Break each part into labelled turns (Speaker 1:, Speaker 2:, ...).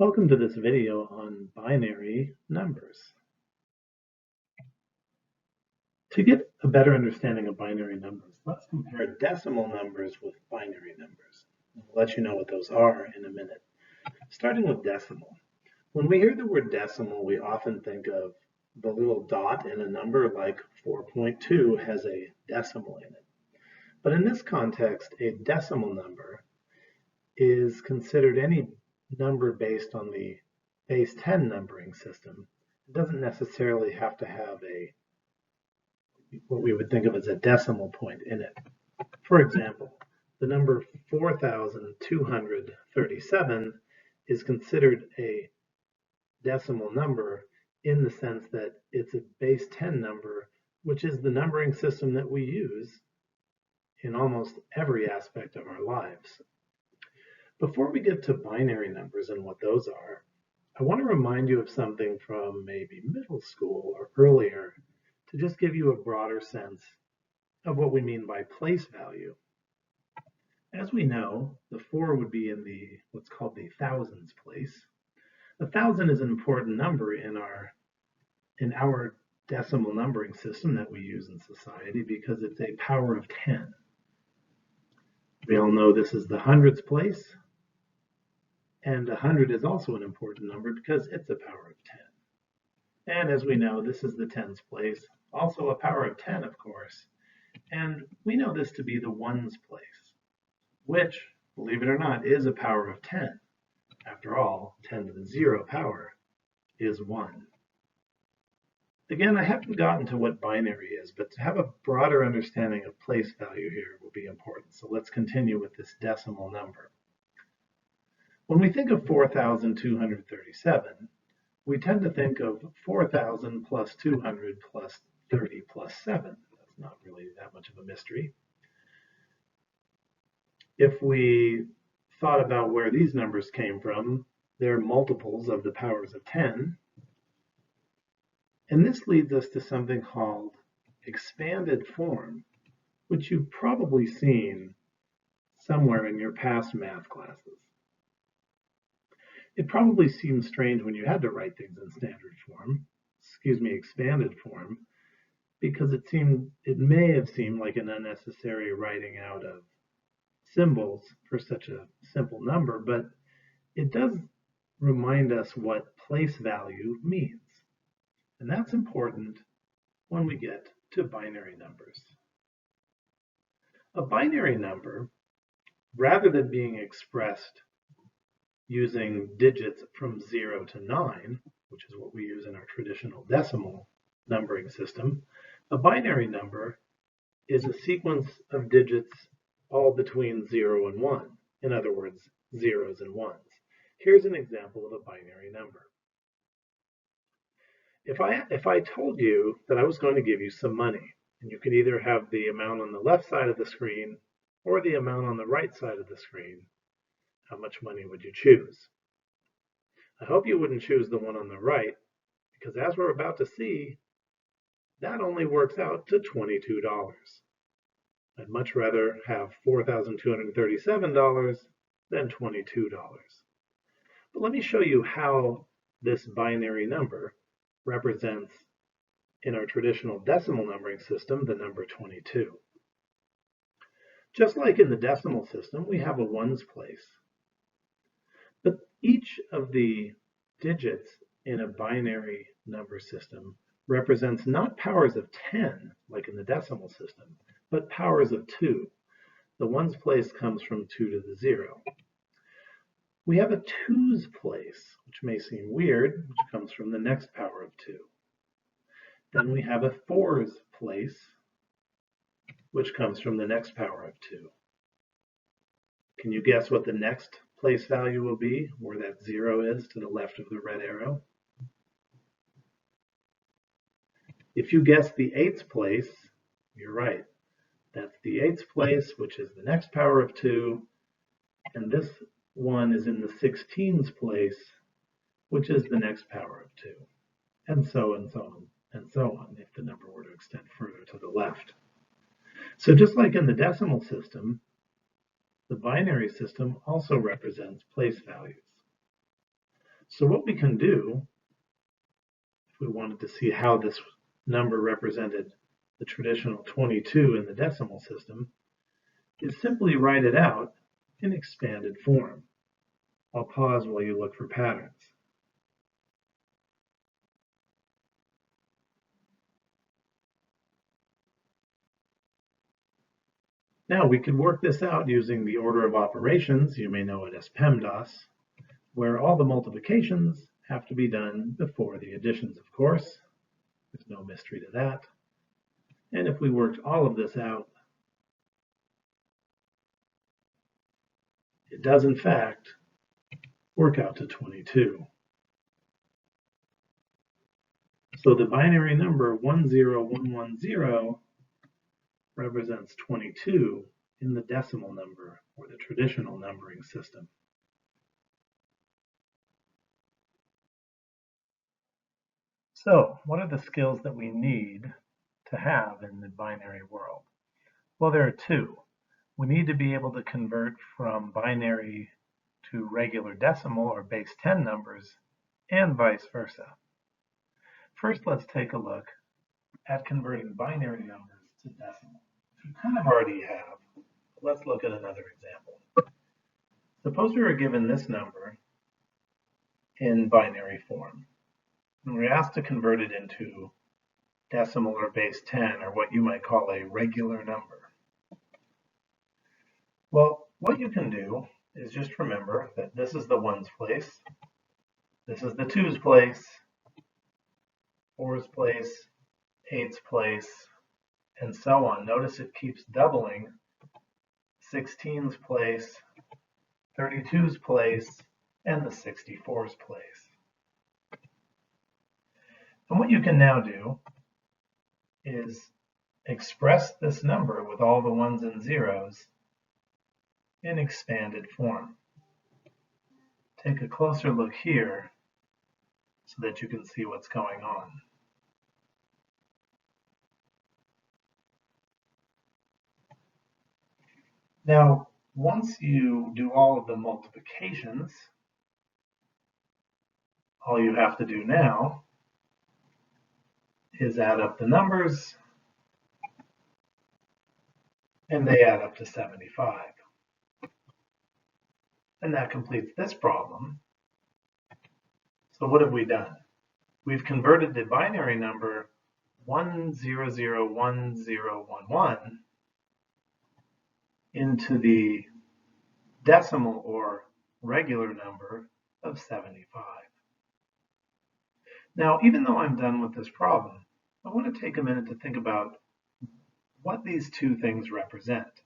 Speaker 1: Welcome to this video on binary numbers. To get a better understanding of binary numbers, let's compare decimal numbers with binary numbers. I'll let you know what those are in a minute. Starting with decimal. When we hear the word decimal, we often think of the little dot in a number like 4.2 has a decimal in it. But in this context, a decimal number is considered any number based on the base 10 numbering system. It doesn't necessarily have to have what we would think of as a decimal point in it. For example, the number 4,237 is considered a decimal number in the sense that it's a base 10 number, which is the numbering system that we use in almost every aspect of our lives. Before we get to binary numbers and what those are, I want to remind you of something from maybe middle school or earlier to just give you a broader sense of what we mean by place value. As we know, the 4 would be in what's called the thousands place. 1,000 is an important number in our decimal numbering system that we use in society because it's a power of 10. We all know this is the hundreds place. And 100 is also an important number because it's a power of 10. And as we know, this is the tens place, also a power of 10, of course. And we know this to be the ones place, which, believe it or not, is a power of 10. After all, 10 to the 0 power is 1. Again, I haven't gotten to what binary is, but to have a broader understanding of place value here will be important. So let's continue with this decimal number. When we think of 4,237, we tend to think of 4,000 plus 200 plus 30 plus 7. That's not really that much of a mystery. If we thought about where these numbers came from, they're multiples of the powers of 10. And this leads us to something called expanded form, which you've probably seen somewhere in your past math classes. It probably seemed strange when you had to write things in expanded form, because it may have seemed like an unnecessary writing out of symbols for such a simple number, but it does remind us what place value means. And that's important when we get to binary numbers. A binary number, rather than being expressed using digits from 0 to 9, which is what we use in our traditional decimal numbering system, a binary number is a sequence of digits all between 0 and 1. In other words, zeros and ones. Here's an example of a binary number. If I told you that I was going to give you some money, and you could either have the amount on the left side of the screen or the amount on the right side of the screen, how much money would you choose? I hope you wouldn't choose the one on the right, because as we're about to see, that only works out to $22. I'd much rather have $4,237 than $22. But let me show you how this binary number represents, in our traditional decimal numbering system, the number 22. Just like in the decimal system, we have a ones place. But each of the digits in a binary number system represents not powers of 10, like in the decimal system, but powers of 2. The ones place comes from 2 to the 0. We have a twos place, which may seem weird, which comes from the next power of 2. Then we have a fours place, which comes from the next power of 2. Can you guess what the next place value will be, where that 0 is to the left of the red arrow? If you guess the eighths place, you're right. That's the eighths place, which is the next power of 2, and this one is in the 16s place, which is the next power of 2, and so on, if the number were to extend further to the left. So just like in the decimal system, the binary system also represents place values. So what we can do, if we wanted to see how this number represented the traditional 22 in the decimal system, is simply write it out in expanded form. I'll pause while you look for patterns. Now we can work this out using the order of operations, you may know it as PEMDAS, where all the multiplications have to be done before the additions, of course. There's no mystery to that. And if we worked all of this out, it does in fact work out to 22. So the binary number 10110 represents 22 in the decimal number or the traditional numbering system. So what are the skills that we need to have in the binary world? Well, there are two. We need to be able to convert from binary to regular decimal or base 10 numbers and vice versa. First, let's take a look at converting binary numbers to decimal. We kind of already have. Let's look at another example. Suppose we were given this number in binary form, and we're asked to convert it into decimal or base 10, or what you might call a regular number. Well, what you can do is just remember that this is the ones place, this is the twos place, fours place, eights place, and so on. Notice it keeps doubling. 16's place, 32's place, and the 64's place. And what you can now do is express this number with all the ones and zeros in expanded form. Take a closer look here so that you can see what's going on. Now, once you do all of the multiplications, all you have to do now is add up the numbers, and they add up to 75. And that completes this problem. So what have we done? We've converted the binary number 1001011 into the decimal or regular number of 75. Now, even though I'm done with this problem, I want to take a minute to think about what these two things represent.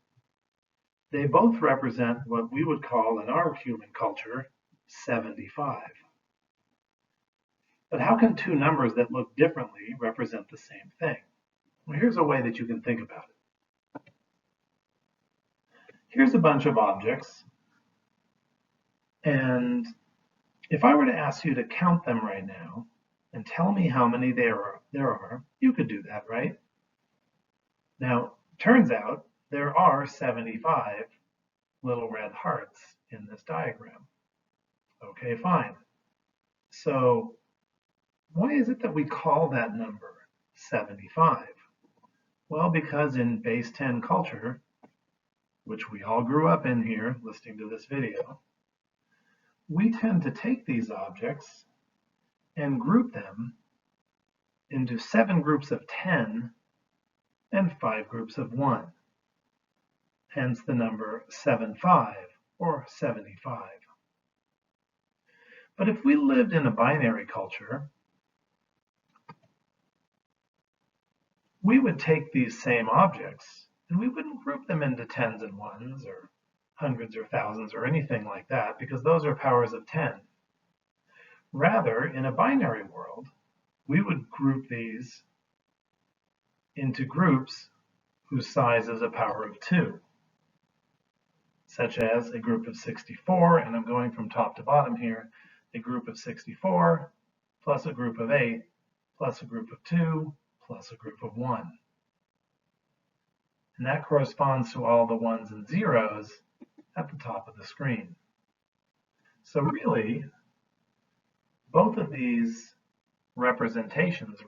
Speaker 1: They both represent what we would call in our human culture 75. But how can two numbers that look differently represent the same thing? Well, here's a way that you can think about it. Here's a bunch of objects, and if I were to ask you to count them right now and tell me how many there are, you could do that, right? Now, turns out there are 75 little red hearts in this diagram. Okay, fine. So why is it that we call that number 75? Well, because in base 10 culture, which we all grew up in here listening to this video, we tend to take these objects and group them into 7 groups of 10 and 5 groups of 1. Hence the number 75 or 75. But if we lived in a binary culture, we would take these same objects and we wouldn't group them into tens and ones or hundreds or thousands or anything like that, because those are powers of 10. Rather, in a binary world, we would group these into groups whose size is a power of 2, such as a group of 64, and I'm going from top to bottom here, a group of 64 plus a group of 8 plus a group of 2 plus a group of 1. And that corresponds to all the ones and zeros at the top of the screen. So really, both of these representations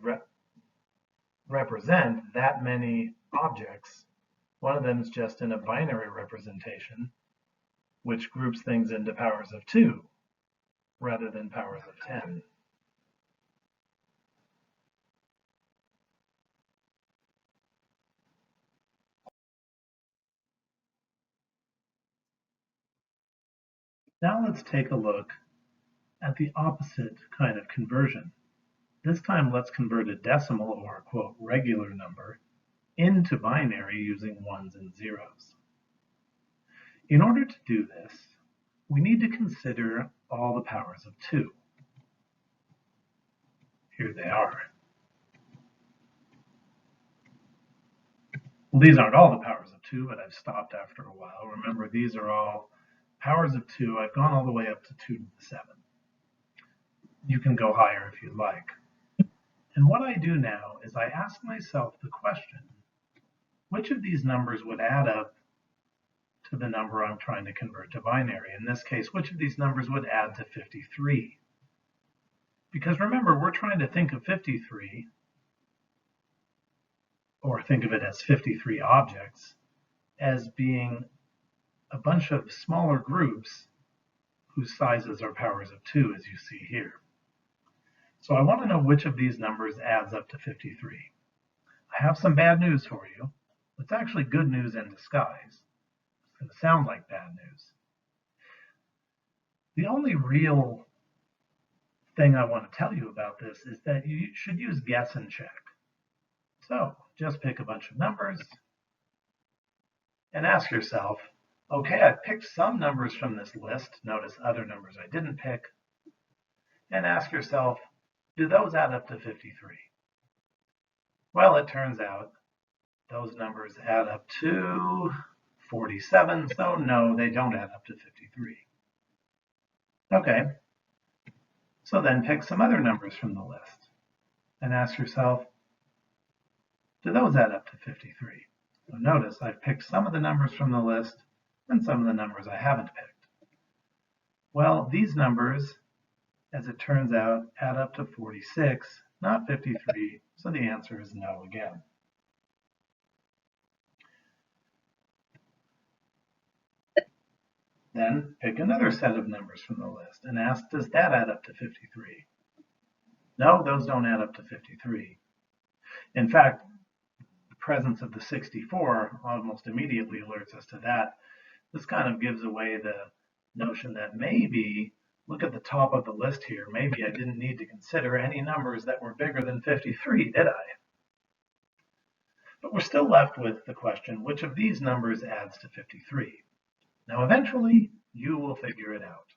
Speaker 1: represent that many objects. One of them is just in a binary representation, which groups things into powers of 2 rather than powers of 10. Now let's take a look at the opposite kind of conversion. This time let's convert a decimal, or quote regular number, into binary using ones and zeros. In order to do this, we need to consider all the powers of 2. Here they are. Well, these aren't all the powers of 2, but I've stopped after a while. Remember, these are all powers of 2. I've gone all the way up to 2 to the 7. You can go higher if you'd like. And what I do now is I ask myself the question, which of these numbers would add up to the number I'm trying to convert to binary? In this case, which of these numbers would add to 53? Because remember, we're trying to think of 53, or think of it as 53 objects, as being a bunch of smaller groups whose sizes are powers of 2, as you see here. So I want to know which of these numbers adds up to 53. I have some bad news for you. It's actually good news in disguise. It's going to sound like bad news. The only real thing I want to tell you about this is that you should use guess and check. So just pick a bunch of numbers and ask yourself, okay, I picked some numbers from this list. Notice other numbers I didn't pick. And ask yourself, do those add up to 53? Well, it turns out those numbers add up to 47, so no, they don't add up to 53. Okay, so then pick some other numbers from the list and ask yourself, do those add up to 53? So notice I've picked some of the numbers from the list and some of the numbers I haven't picked. Well, these numbers, as it turns out, add up to 46, not 53, so the answer is no again. Then pick another set of numbers from the list and ask, does that add up to 53? No, those don't add up to 53. In fact, the presence of the 64 almost immediately alerts us to that. This kind of gives away the notion that maybe, look at the top of the list here, maybe I didn't need to consider any numbers that were bigger than 53, did I? But we're still left with the question, which of these numbers adds to 53? Now, eventually, you will figure it out.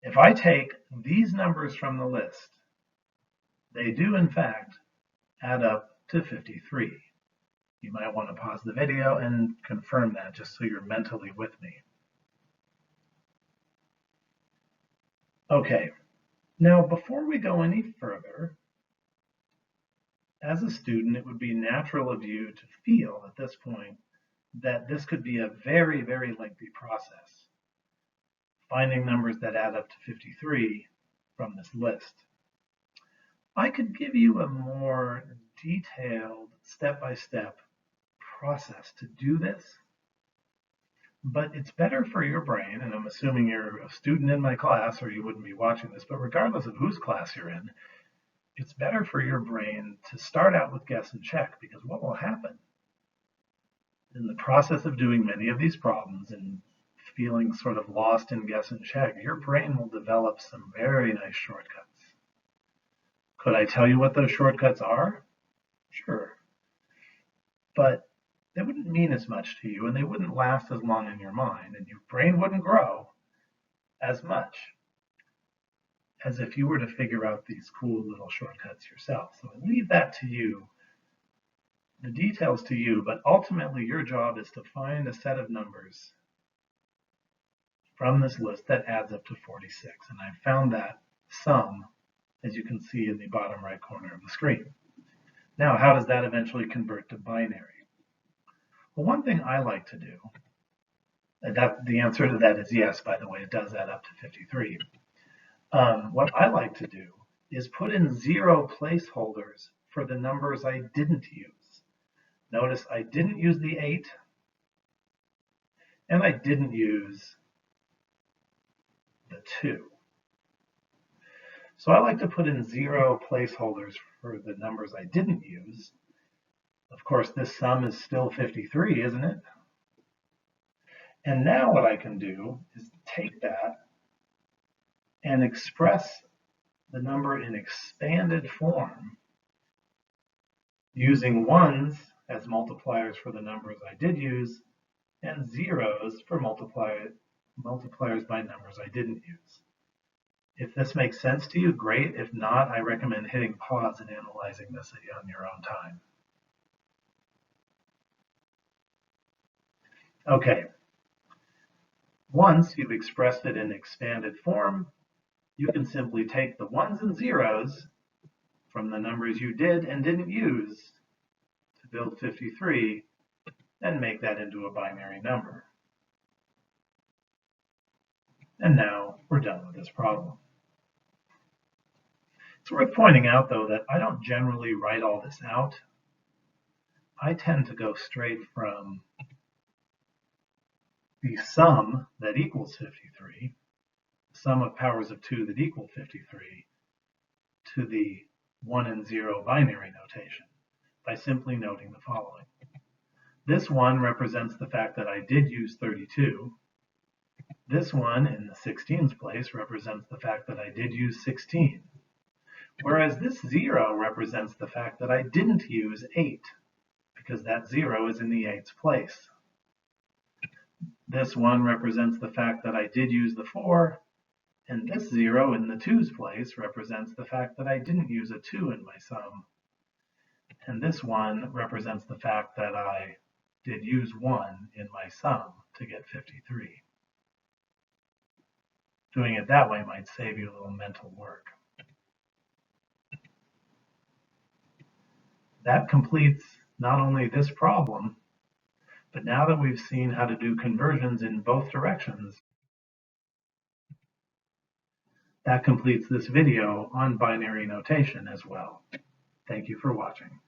Speaker 1: If I take these numbers from the list, they do, in fact, add up to 53. You might want to pause the video and confirm that just so you're mentally with me. Okay, now before we go any further, as a student, it would be natural of you to feel at this point that this could be a very, very lengthy process, finding numbers that add up to 53 from this list. I could give you a more detailed step-by-step process to do this, but it's better for your brain, and I'm assuming you're a student in my class or you wouldn't be watching this, but regardless of whose class you're in, it's better for your brain to start out with guess and check, because what will happen in the process of doing many of these problems and feeling sort of lost in guess and check, your brain will develop some very nice shortcuts. Could I tell you what those shortcuts are? Sure. But they wouldn't mean as much to you, and they wouldn't last as long in your mind, and your brain wouldn't grow as much as if you were to figure out these cool little shortcuts yourself. So I leave that to you, the details to you, but ultimately your job is to find a set of numbers from this list that adds up to 46. And I found that sum, as you can see in the bottom right corner of the screen. Now, how does that eventually convert to binary? Well, one thing I like to do, the answer to that is yes, by the way, it does add up to 53. What I like to do is put in 0 placeholders for the numbers I didn't use. Notice I didn't use the 8, and I didn't use the 2. So I like to put in 0 placeholders for the numbers I didn't use. Of course, this sum is still 53, isn't it? And now what I can do is take that and express the number in expanded form using 1s as multipliers for the numbers I did use and 0s for multipliers by numbers I didn't use. If this makes sense to you, great. If not, I recommend hitting pause and analyzing this on your own time. Okay. Once you've expressed it in expanded form, you can simply take the 1s and 0s from the numbers you did and didn't use to build 53 and make that into a binary number. And now we're done with this problem. It's worth pointing out, though, that I don't generally write all this out. I tend to go straight from the sum that equals 53, the sum of powers of 2 that equal 53, to the 1 and 0 binary notation by simply noting the following. This one represents the fact that I did use 32. This one in the 16's place represents the fact that I did use 16. Whereas this 0 represents the fact that I didn't use 8, because that 0 is in the 8's place. This 1 represents the fact that I did use the 4, and this 0 in the 2's place represents the fact that I didn't use a 2 in my sum. And this 1 represents the fact that I did use 1 in my sum to get 53. Doing it that way might save you a little mental work. That completes not only this problem, but now that we've seen how to do conversions in both directions, that completes this video on binary notation as well. Thank you for watching.